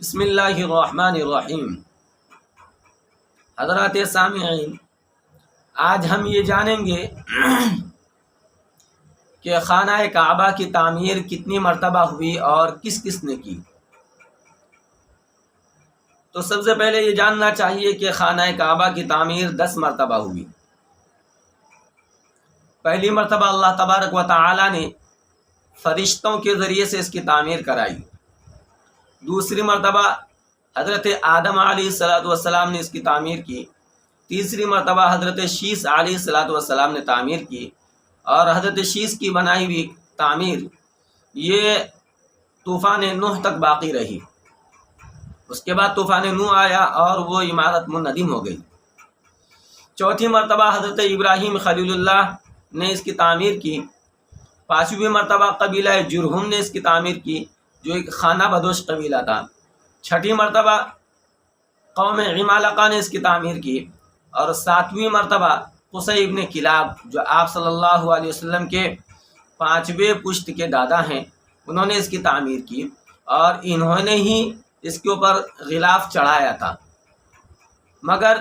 بسم اللہ الرحمن الرحیم۔ حضرات سامعین، آج ہم یہ جانیں گے کہ خانہ کعبہ کی تعمیر کتنی مرتبہ ہوئی اور کس کس نے کی۔ تو سب سے پہلے یہ جاننا چاہیے کہ خانہ کعبہ کی تعمیر 10 مرتبہ ہوئی۔ پہلی مرتبہ اللہ تبارک و تعالی نے فرشتوں کے ذریعے سے اس کی تعمیر کرائی۔ دوسری مرتبہ حضرت آدم علیہ السلام نے اس کی تعمیر کی۔ تیسری مرتبہ حضرت شیس علیہ السلام نے تعمیر کی، اور حضرت شیس کی بنائی ہوئی تعمیر یہ طوفان نوح تک باقی رہی۔ اس کے بعد طوفان نوح آیا اور وہ عمارت منہدم ہو گئی۔ چوتھی مرتبہ حضرت ابراہیم خلیل اللہ نے اس کی تعمیر کی۔ پانچویں مرتبہ قبیلہ جرہم نے اس کی تعمیر کی، جو ایک خانہ بدوش قبیلہ تھا۔ چھٹی مرتبہ قوم عمالقہ نے اس کی تعمیر کی، اور ساتویں مرتبہ قصی ابن کلاب، جو آپ صلی اللہ علیہ وسلم کے 5ویں پشت کے دادا ہیں، انہوں نے اس کی تعمیر کی، اور انہوں نے ہی اس کے اوپر غلاف چڑھایا تھا۔ مگر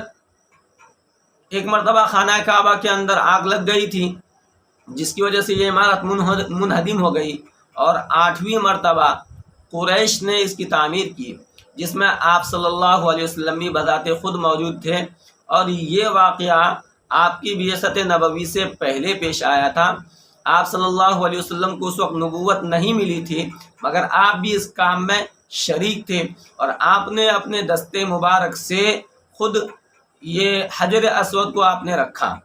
ایک مرتبہ خانہ کعبہ کے اندر آگ لگ گئی تھی، جس کی وجہ سے یہ عمارت منہدم ہو گئی، اور 8ویں مرتبہ قریش نے اس کی تعمیر کی، جس میں آپ صلی اللہ علیہ وسلم بھی بذات خود موجود تھے، اور یہ واقعہ آپ کی بعثت نبوی سے پہلے پیش آیا تھا۔ آپ صلی اللہ علیہ وسلم کو اس وقت نبوت نہیں ملی تھی، مگر آپ بھی اس کام میں شریک تھے، اور آپ نے اپنے دستے مبارک سے خود یہ حجر اسود کو آپ نے رکھا۔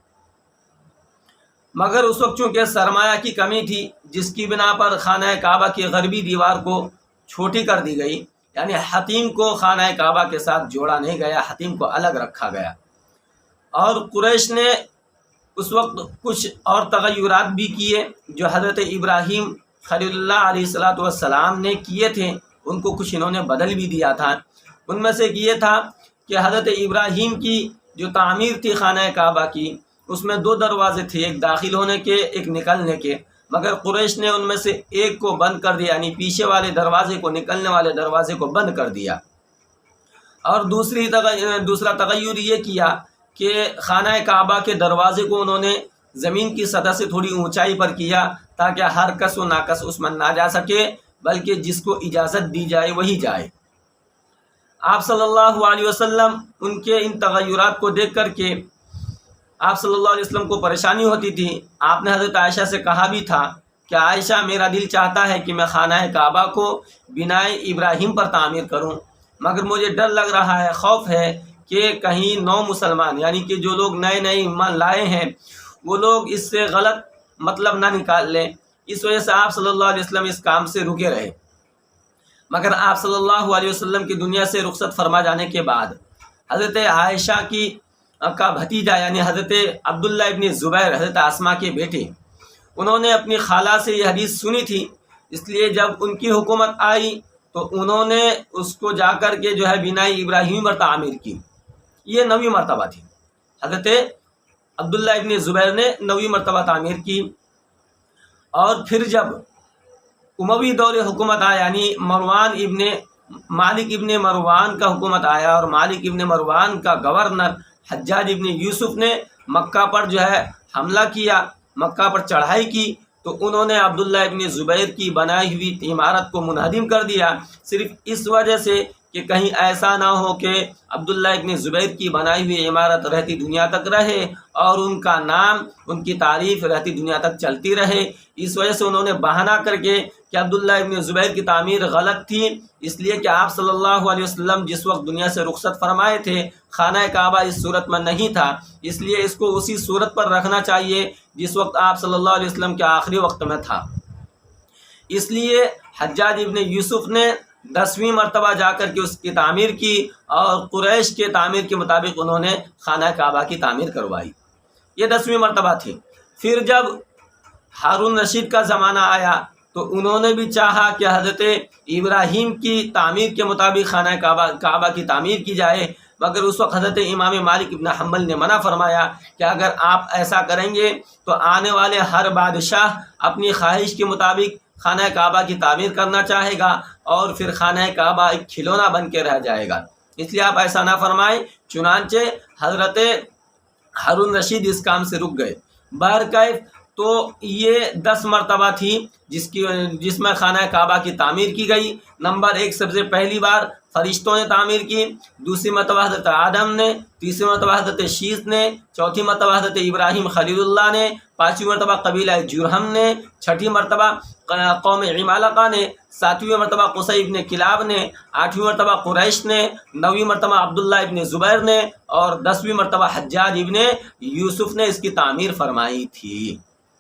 مگر اس وقت چونکہ سرمایہ کی کمی تھی، جس کی بنا پر خانہ کعبہ کی غربی دیوار کو چھوٹی کر دی گئی، یعنی حتیم کو خانہ کعبہ کے ساتھ جوڑا نہیں گیا، حتیم کو الگ رکھا گیا۔ اور قریش نے اس وقت کچھ اور تغیرات بھی کیے، جو حضرت ابراہیم خلیل اللہ علیہ السلام نے کیے تھے، ان کو کچھ انہوں نے بدل بھی دیا تھا۔ ان میں سے یہ تھا کہ حضرت ابراہیم کی جو تعمیر تھی خانہ کعبہ کی، اس میں 2 دروازے تھے، ایک داخل ہونے کے، ایک نکلنے کے، مگر قریش نے ان میں سے ایک کو بند کر دیا، یعنی پیچھے والے دروازے کو، نکلنے والے دروازے کو بند کر دیا۔ اور دوسرا تغیر یہ کیا کہ خانہ کعبہ کے دروازے کو انہوں نے زمین کی سطح سے تھوڑی اونچائی پر کیا، تاکہ ہر کس و ناکس اس میں نہ جا سکے، بلکہ جس کو اجازت دی جائے وہی جائے۔ آپ صلی اللہ علیہ وسلم ان کے ان تغیرات کو دیکھ کر کے آپ صلی اللہ علیہ وسلم کو پریشانی ہوتی تھی۔ آپ نے حضرت عائشہ سے کہا بھی تھا کہ عائشہ، میرا دل چاہتا ہے کہ میں خانہ کعبہ کو بنائے ابراہیم پر تعمیر کروں، مگر مجھے ڈر لگ رہا ہے، خوف ہے کہ کہیں نو مسلمان، یعنی کہ جو لوگ نئے ایمان لائے ہیں، وہ لوگ اس سے غلط مطلب نہ نکال لیں۔ اس وجہ سے آپ صلی اللہ علیہ وسلم اس کام سے رکے رہے۔ مگر آپ صلی اللہ علیہ وسلم کی دنیا سے رخصت فرما جانے کے بعد حضرت عائشہ کا بھتیجا، یعنی حضرت عبداللہ ابن زبیر، حضرت اسما کے بیٹے، انہوں نے اپنی خالہ سے یہ حدیث سنی تھی، اس لیے جب ان کی حکومت آئی تو انہوں نے اس کو جا کر کے جو ہے بنائی ابراہیم پر تعمیر کی۔ یہ 9ویں مرتبہ تھی، حضرت عبداللہ ابن زبیر نے 9ویں مرتبہ تعمیر کی۔ اور پھر جب اموی دور حکومت آیا، یعنی مالک ابن مروان کا حکومت آیا، اور مالک ابن مروان کا گورنر حجاج ابن یوسف نے مکہ پر جو ہے حملہ کیا، مکہ پر چڑھائی کی، تو انہوں نے عبداللہ ابن زبیر کی بنائی ہوئی عمارت کو منہدم کر دیا، صرف اس وجہ سے کہ کہیں ایسا نہ ہو کہ عبداللہ ابن زبیر کی بنائی ہوئی عمارت رہتی دنیا تک رہے، اور ان کا نام، ان کی تعریف رہتی دنیا تک چلتی رہے۔ اس وجہ سے انہوں نے بہانہ کر کے کہ عبداللہ ابن زبیر کی تعمیر غلط تھی، اس لیے کہ آپ صلی اللہ علیہ وسلم جس وقت دنیا سے رخصت فرمائے تھے، خانہ کعبہ اس صورت میں نہیں تھا، اس لیے اس کو اسی صورت پر رکھنا چاہیے جس وقت آپ صلی اللہ علیہ وسلم کے آخری وقت میں تھا۔ اس لیے حجاج ابن یوسف نے 10ویں مرتبہ جا کر کے اس کی تعمیر کی، اور قریش کے تعمیر کے مطابق انہوں نے خانہ کعبہ کی تعمیر کروائی۔ یہ 10ویں مرتبہ تھی۔ پھر جب ہارون رشید کا زمانہ آیا تو انہوں نے بھی چاہا کہ حضرت ابراہیم کی تعمیر کے مطابق خانہ کعبہ کی تعمیر کی جائے، مگر اس وقت حضرت امام مالک ابن حنبل نے منع فرمایا کہ اگر آپ ایسا کریں گے تو آنے والے ہر بادشاہ اپنی خواہش کے مطابق خانہ کعبہ کی تعمیر کرنا چاہے گا، اور پھر خانہ کعبہ ایک کھلونا بن کے رہ جائے گا، اس لیے آپ ایسا نہ فرمائیں۔ چنانچہ حضرت ہارون رشید اس کام سے رک گئے۔ بہرکیف تو یہ 10 مرتبہ تھی جس میں خانہ کعبہ کی تعمیر کی گئی۔ نمبر 1، سب سے پہلی بار فرشتوں نے تعمیر کی، دوسری مرتبہ حضرت آدم نے، تیسری مرتبہ حضرت شیث نے، چوتھی مرتبہ حضرت ابراہیم خلیل اللہ نے، پانچویں مرتبہ قبیلہ جرہم نے، چھٹی مرتبہ قوم عمالقہ نے، ساتویں مرتبہ قصی ابن کلاب نے، آٹھویں مرتبہ قریش نے، نویں مرتبہ عبداللہ ابن زبیر نے، اور 10ویں مرتبہ حجاج ابن یوسف نے اس کی تعمیر فرمائی تھی۔